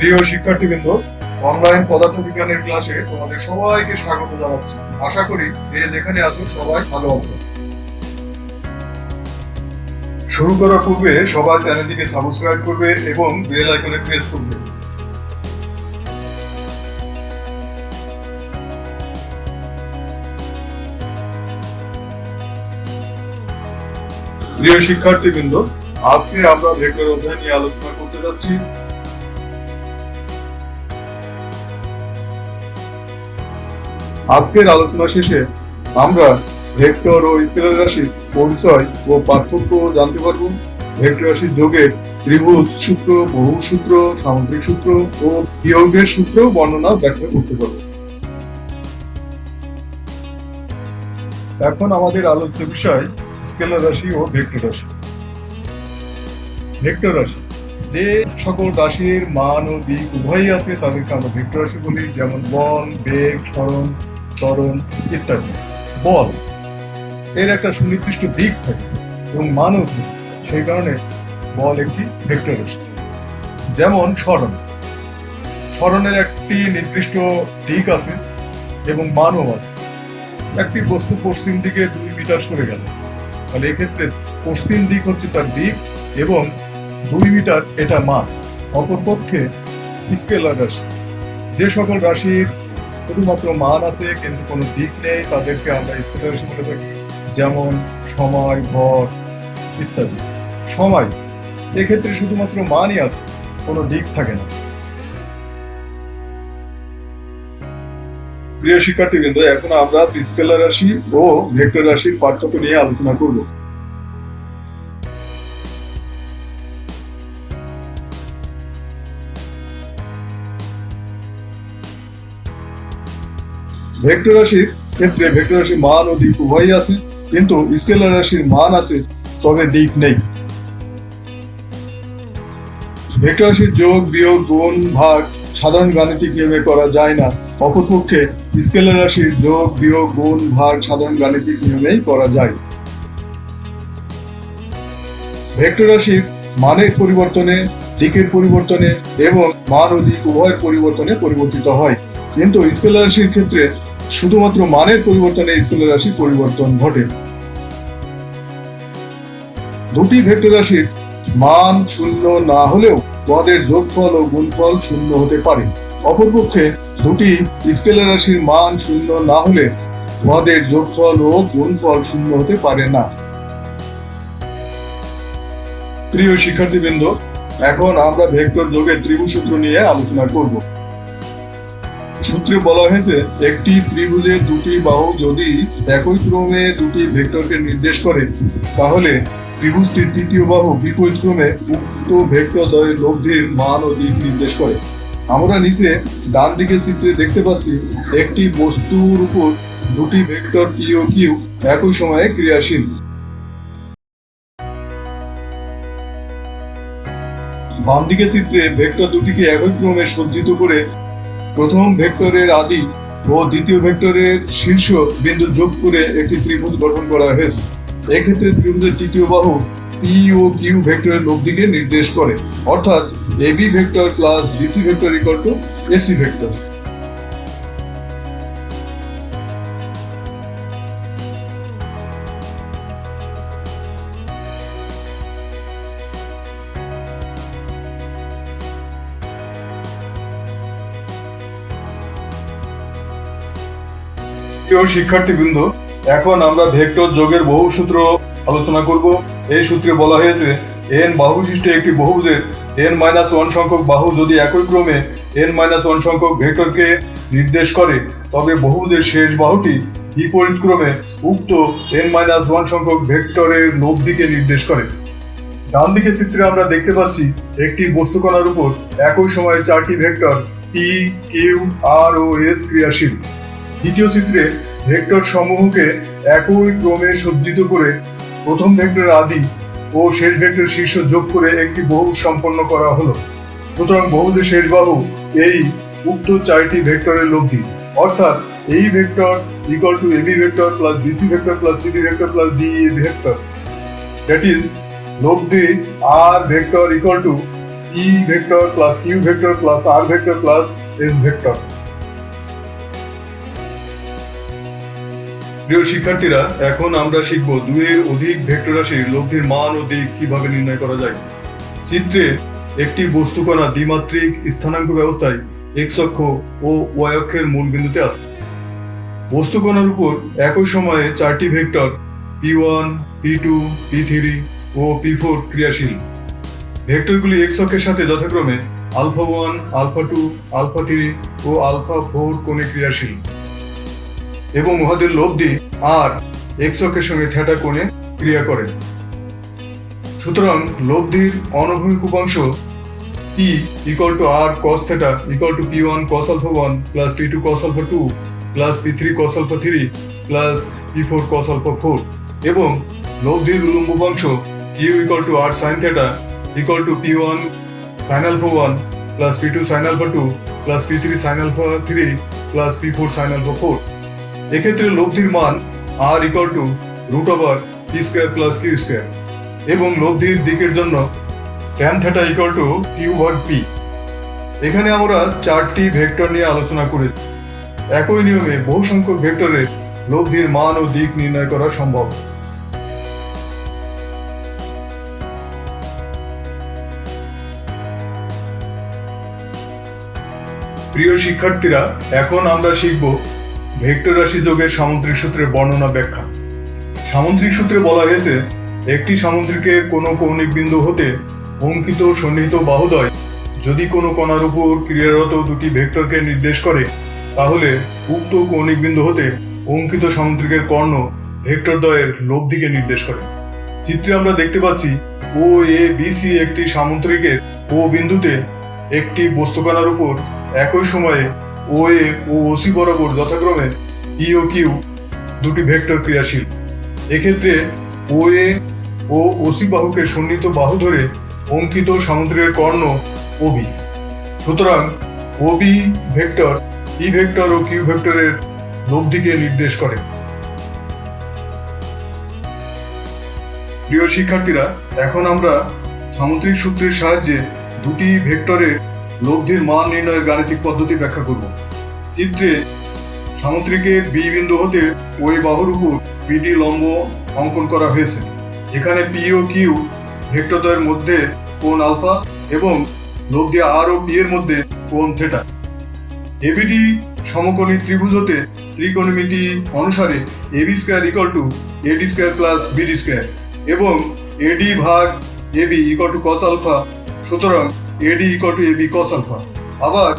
প্রিয় শিক্ষার্থীবৃন্দ, অনলাইন পদার্থবিজ্ঞানের ক্লাসে তোমাদের সবাইকে স্বাগত জানাচ্ছি। আশা করি যে যেখানে আছো সবাই ভালো আছো। শুরু করার পূর্বে সবাই চ্যানেলটিকে সাবস্ক্রাইব করবে এবং বেল আইকনে প্রেস করবে। প্রিয় শিক্ষার্থীবৃন্দ, আজকে আমরা ভেক্টর অধ্যায় নিয়ে আলোচনা করতে যাচ্ছি। আজকের আলোচনা শেষে আমরা ভেক্টর ও স্কেলার রাশির পরিচয় ও পার্থক্য জানতে পারব। ভেক্টর রাশির যোগের ত্রিভুজ সূত্র, বহু সূত্র, সামগ্রিক সূত্র ও বিয়োগের সূত্র বর্ণনা ব্যাখ্যা করতে পারব। এখন আমাদের আলোচ্য বিষয় স্কেলার রাশি ও ভেক্টর রাশি। ভেক্টর রাশি যে সকল রাশির মান ও দিক উভয়ই আছে তাদেরকে আমরা ভেক্টর রাশি বলি, যেমন বল, বেগ, সরণ, ত্বরণ ইত্যাদি। বল এর একটা সুনির্দিষ্ট দিক থাকে এবং মানও থাকে, সেই কারণে বল একটি ভেক্টর রাশি। যেমন সরণ, সরণের একটি নির্দিষ্ট দিক আছে এবং মানও আছে। একটি বস্তু পশ্চিম দিকে 2 মিটার সরে গেল, তাহলে এক্ষেত্রে পশ্চিম দিক হচ্ছে তার দিক এবং 2 মিটার এটা মান। অপরপক্ষে স্কেলার রাশি, যে সকল রাশির শুধুমাত্র মান আছে কিন্তু কোনো দিক নেই তাদেরকে আমরা স্কেলার রাশি বলে থাকি, যেমন সময়, ভর ইত্যাদি। সময় এক্ষেত্রে শুধুমাত্র মানই আছে, কোনো দিক থাকে না। প্রিয় শিক্ষার্থীবৃন্দ, এখন আমরা স্কেলার রাশি ও ভেক্টর রাশির পার্থক্য নিয়ে আলোচনা করব। ভেক্টর রাশির ক্ষেত্রে ভেক্টর রাশির মান ও দিক উভয়ই আছে, কিন্তু স্কেলার রাশির মান আছে তবে দিক নেই। ভেক্টর রাশির যোগ, বিয়োগ, গুণ, ভাগ সাধারণ গাণিতিক নিয়মে করা যায় না। অপরপক্ষে স্কেলার রাশির যোগ, বিয়োগ, গুণ, ভাগ সাধারণ গাণিতিক নিয়মেই করা যায়। ভেক্টর রাশির মানের পরিবর্তনে, দিকের পরিবর্তনে এবং মান ও দিক উভয়ের পরিবর্তনে পরিবর্তিত হয়, কিন্তু স্কেলার রাশির ক্ষেত্রে শুধুমাত্র মানের পরিবর্তনে স্কেলার রাশির পরিবর্তন ঘটে। দুটি ভেক্টর রাশির মান শূন্য না হলেও তাদের যোগফল ও গুণফল শূন্য হতে পারে। অপরপক্ষে দুটি স্কেলার রাশির মান শূন্য না হলে তাদের যোগফল ও গুণফল শূন্য হতে পারে না। প্রিয় শিক্ষার্থীবৃন্দ, এখন আমরা ভেক্টর যোগের ত্রিভুজ সূত্র নিয়ে আলোচনা করব। সূত্রে বলা হয়েছে, একটি ত্রিভুজের দুটি বাহু যদি একই ক্রমে দুটি ভেক্টরকে নির্দেশ করে তাহলে ত্রিভুজটির তৃতীয় বাহু বিপরীত ক্রমে উক্ত ভেক্টর দ্বয়ের লব্ধির মান ও দিক নির্দেশ করে। আমরা নিচে ডান দিকের চিত্রে দেখতে পাচ্ছি একটি বস্তুর উপর দুটি ভেক্টর পি ও কিউ একই সময়ে ক্রিয়াশীল। বাম দিকের চিত্রে ভেক্টর দুটিকে একই ক্রমে সজ্জিত করে প্রথম ভেক্টরের আদি ও দ্বিতীয় ভেক্টরের শীর্ষ বিন্দু যোগ করে একটি ত্রিভুজ গঠন করা হয়েছে। এক্ষেত্রে ত্রিভুজের তৃতীয় বাহু পি ও কিউ ভেক্টরের লব্ধিকে নির্দেশ করে, অর্থাৎ AB vector plus BC vector equal to AC vector. প্রিয় শিক্ষার্থীবৃন্দ, এখন আমরা ভেক্টর যোগের বহু সূত্র আলোচনা করব। এই সূত্রে বলা হয়েছে, n বাহু বিশিষ্ট একটি বহুভুজের n-1 সংখ্যক বাহু যদি একই ক্রমে n-1 সংখ্যক ভেক্টরকে নির্দেশ করে তবে বহুভুজের শেষ বাহুটি বিপরীত ক্রমে উক্ত n-1 সংখ্যক ভেক্টরের লব্ধিকে নির্দেশ করে। ডান দিকের চিত্রে আমরা দেখতে পাচ্ছি একটি বস্তুকণার উপর একই সময়ে 4টি ভেক্টর পি, কিউ, আর ও এস ক্রিয়াশীল। দ্বিতীয় চিত্রে ভেক্টর সমূহকে একই ক্রমে সজ্জিত করে প্রথম ভেক্টরের আদি ও শেষ ভেক্টরের শীর্ষ যোগ করে একটি বহুভুজ সম্পন্ন করা হলো। সুতরাং বহুভুজের শেষ বাহু এই উক্ত 4টি ভেক্টরের লব্ধি, অর্থাৎ এই vector equal to AB vector plus BC vector plus CD vector plus DE vector, that is লব্ধি R vector equal to E vector plus Q vector plus R vector plus S vector. প্রিয় শিক্ষার্থীরা, এখন আমরা শিখব দুইয়ের অধিক vector রাশির লব্ধির মান ও দিক কিভাবে নির্ণয় করা যায়। চিত্রে একটি বস্তুকণা দ্বিমাত্রিক স্থানাঙ্ক ব্যবস্থায় এক্স অক্ষ ও ওয়াই অক্ষের মূল বিন্দুতে আছে। বস্তুকণার উপর একই সময়ে চারটি ভেক্টর P1, P2, P3 ও P4 ক্রিয়াশীল। ভেক্টরগুলি এক্স অক্ষের সাথে যথাক্রমে α1, α2, α3 ও α4 কোণে ক্রিয়াশীল এবং উহাদের লব্ধি আর এক্স অক্ষের সঙ্গে থিটা কোণে ক্রিয়া করে। সুতরাং লব্ধির অনভিমুখ উপাংশ P = r cos θ = P1 cos α1 plus P2 cos α2 plus P3 cos α3 plus P4 cos α4 এবং লব্ধির উলম্ব উপাংশ Q = r sin θ = P1 sin α1 plus P2 sin α2 plus P3 sin α3 plus P4 sin α4। এক্ষেত্রে লব্ধির মান r √p² plus q² এবং লব্ধির দিকের জন্য tan θ = q/p। এখানে আমরা চারটি ভেক্টর নিয়ে আলোচনা করেছি। একই নিয়মে বহু সংখ্যক ভেক্টরের লব্ধির মান ও দিক নির্ণয় করা সম্ভব। প্রিয় শিক্ষার্থীরা, এখন আমরা শিখব ভেক্টর রাশি যোগের সামুদ্রিক সূত্রের বর্ণনা ব্যাখ্যা। সামুদ্রিক সূত্রে বলা হয়েছে একটি সামুদ্রিকের কোনো কৌণিক বিন্দু হতে অঙ্কিত সন্নিহিত বাহুদ্বয় যদি কোনো কণার উপর ক্রিয়ারত দুটি ভেক্টরকে নির্দেশ করে, তাহলে উক্ত কৌণিক বিন্দু হতে অঙ্কিত সামুদ্রিকের কর্ণ ভেক্টরদ্বয়ের লব্ধিকে নির্দেশ করে। চিত্রে আমরা দেখতে পাচ্ছি ও এ বি সি একটি সামুদ্রিকের ও বিন্দুতে একটি বস্তুকণার উপর একই সময়ে ও এ ও ওসি বরাবর যথাক্রমে পি ও কিউ দুটি ভেক্টর ক্রিয়াশীল। এক্ষেত্রে ও এ ও ওসি বাহুকে সন্নিহিত বাহু ধরে অঙ্কিত সামুদ্রিকের কর্ণ ওবি। সুতরাং ওবি ভেক্টর ই ভেক্টর ও কিউ ভেক্টরের লব্ধিকে নির্দেশ করে। প্রিয় শিক্ষার্থীরা, এখন আমরা সামুদ্রিক সূত্রের সাহায্যে দুটি ভেক্টরের লব্ধির মান নির্ণয়ের গাণিতিক পদ্ধতি ব্যাখ্যা করব। চিত্রে সামুদ্রিকের বি বিন্দু হতে ওই বাহুর উপর বিডি লম্ব অঙ্কন করা হয়েছে। এখানে পি ও কিউ ভেক্টরদ্বয়ের মধ্যে কোণ আলফা এবং লব্ধি আর ও পি এর মধ্যে কোণ থিটা। এবিডি সমকোণী ত্রিভুজ হতে ত্রিকোণমিতি অনুসারে AB² = AD² plus BD² এবং AD ভাগ AB = cos আলফা। সুতরাং AD = AB cos আলফা। আবার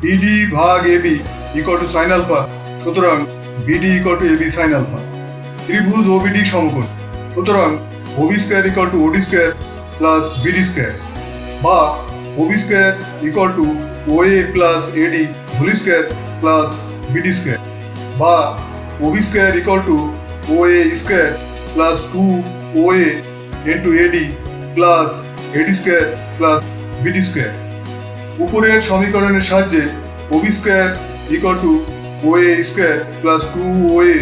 BD ভাগ AB = sin আলফা। সুতরাং BD = AB sin আলফা। ত্রিভুজ OBD সমকোণ। সুতরাং OB² = OD² plus BD² বা OB² = OA plus AD² plus BD² বা OB² = OA² plus 2OA into AD plus AD² plus BD²। উপরের সমীকরণের সাহায্যে OB² = OA² plus 2OA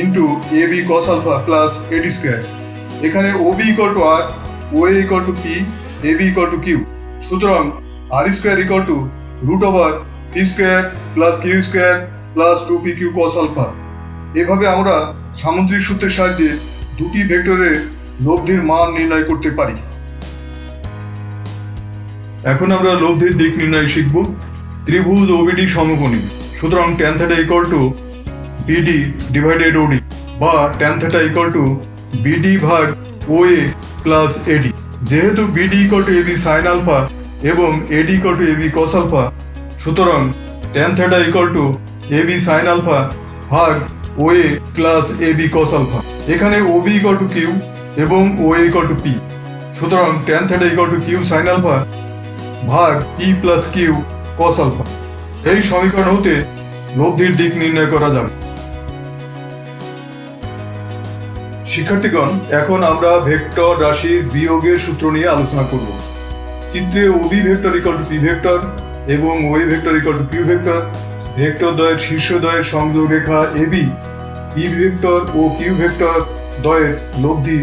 into AB cos alpha plus AD²। এখানে OB = R, OA = P, AB = Q। সুতরাং R² √p² plus q² plus 2pq cos alpha। এভাবে আমরা সামুদ্রিক সূত্রের সাহায্যে দুটি ভেক্টরের লব্ধির মান নির্ণয় করতে পারি। এখন আমরা লব্ধির দিক নির্ণয় শিখব। ত্রিভুজ OBD সমকোণী। সুতরাং tan θ = BD divided OD বা tan θ = BD ভাগ OA plus AD। যেহেতু BD = AB sin alpha এবং AD = AB cos alpha, সুতরাং tan θ = AB sin alpha ভাগ OA plus AB cos alpha। এখানে OB = Q এবং OA = P। সুতরাং tan θ = Q sin alpha ভাগ P plus Q cos alpha। এই সমীকরণ হতে লব্ধির দিক নির্ণয় করা যাবে। শিক্ষার্থীগণ, এখন আমরা ভেক্টর রাশির বিয়োগের সূত্র নিয়ে আলোচনা করব। চিত্রে OB ভেক্টর = P ভেক্টর এবং OA ভেক্টর = Q ভেক্টর ভেক্টরদ্বয়ের শীর্ষদ্বয়ের সংযোগ রেখা AB P ভেক্টর ও Q ভেক্টর দ্বয়ের লব্ধি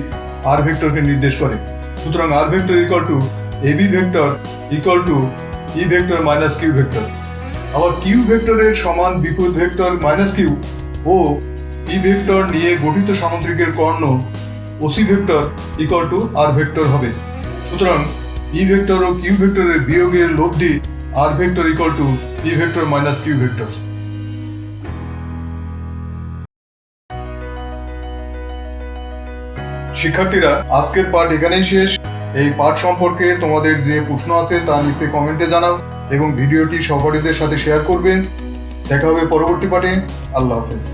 R ভেক্টরকে নির্দেশ করে। সুতরাং R vector = AB vector equal to E vector minus Q vector. আবার কিউ ভেক্টরের সমান বিপরীত ভেক্টর মাইনাস কিউ ও ই ভেক্টর নিয়ে গঠিত সামুদ্রিকের কর্ণ OC vector equal to R vector হবে। সুতরাং ই ভেক্টর ও কিউ ভেক্টরের বিয়োগের লব্ধি R vector equal to E vector minus Q vector. শিক্ষার্থীরা, আজকের পাঠ এখানেই শেষ। এই পাঠ সম্পর্কে তোমাদের যে প্রশ্ন আছে তা নিচে কমেন্টে জানাও এবং ভিডিওটি সহপাঠীদের সাথে শেয়ার করবেন। দেখা হবে পরবর্তী পাঠে। আল্লাহ হাফেজ।